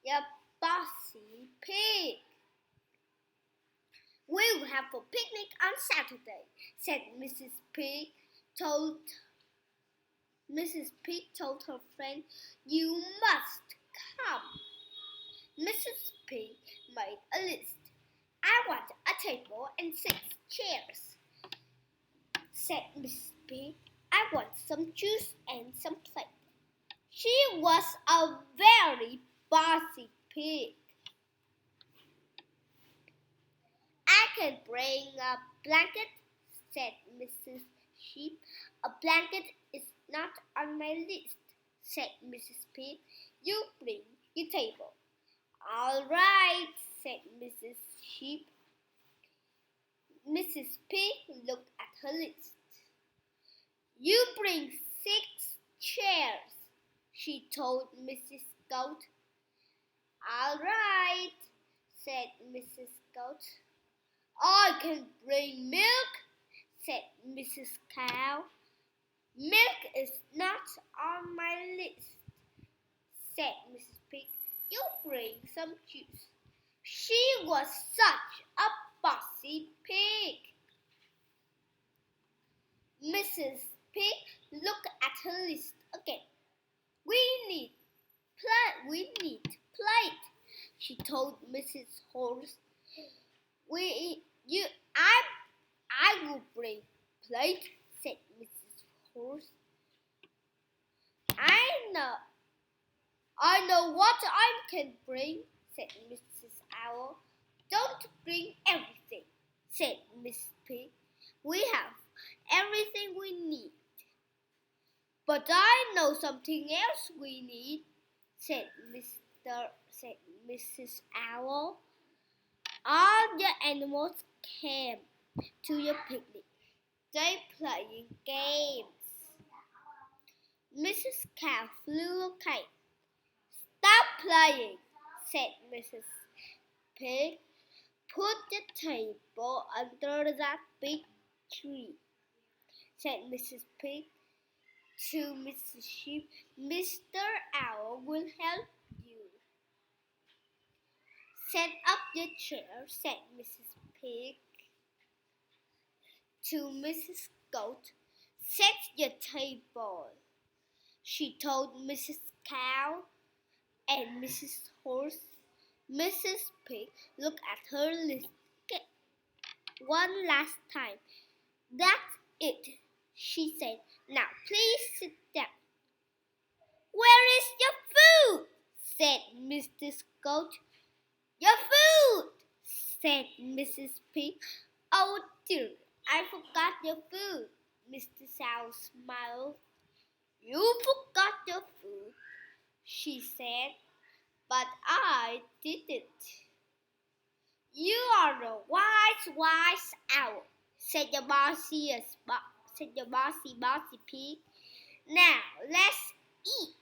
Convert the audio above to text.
You bossy pig. We'll have a picnic on Saturday, said Mrs. Pig. Told Mrs. Pig told her friend, "You must come." Mrs. Pig made a list. "I want a table and 6 chairs," said Mrs. Pig. "I want some juice and some plate." She was a very bossy pig. "I can bring a blanket," said Mrs. Sheep. "A blanket is not on my list," said Mrs. Pig. "You bring your table." "All right," said Mrs. Sheep. Mrs. Pig looked at her list. "You bring 6 chairs," she told Mrs. Goat. "All right," said Mrs. Goat. "I can bring milk," said Mrs. Cow. "Milk is not on my list," said Mrs. Pig. "You bring some juice." She was such a bossy pig. Mrs. Pig looked at her list again. We need plate," she told Mrs. Horse. I will bring plate," said Mrs. Horse. I know what I can bring," said Mrs. Owl. "Don't bring everything," said Miss Pig. "We have everything we need." "But I know something else we need," said Mrs. Owl. All the animals came to your picnic. They playing games. Mrs. Cow flew a kite. "Stop playing," said Mrs. Pig. "Put the table under that big tree," said Mrs. Pig to Mrs. Sheep. "Mr. Owl will help you." "Set up your chair," said Mrs. Pig to Mrs. Goat. "Set your table," she told Mrs. Cow and Mrs. Horse. Mrs. Pig looked at her list one last time. "That's it," she said. "Now please sit down." "Where is your food?" said Mrs. Goat. "Your food," said Mrs. Pig. "Oh dear, I forgot your food." Mr. Owl smiled. "You forgot your food," she said, "but I didn't." "You are a wise owl," said the bossy pig. "Now let's eat."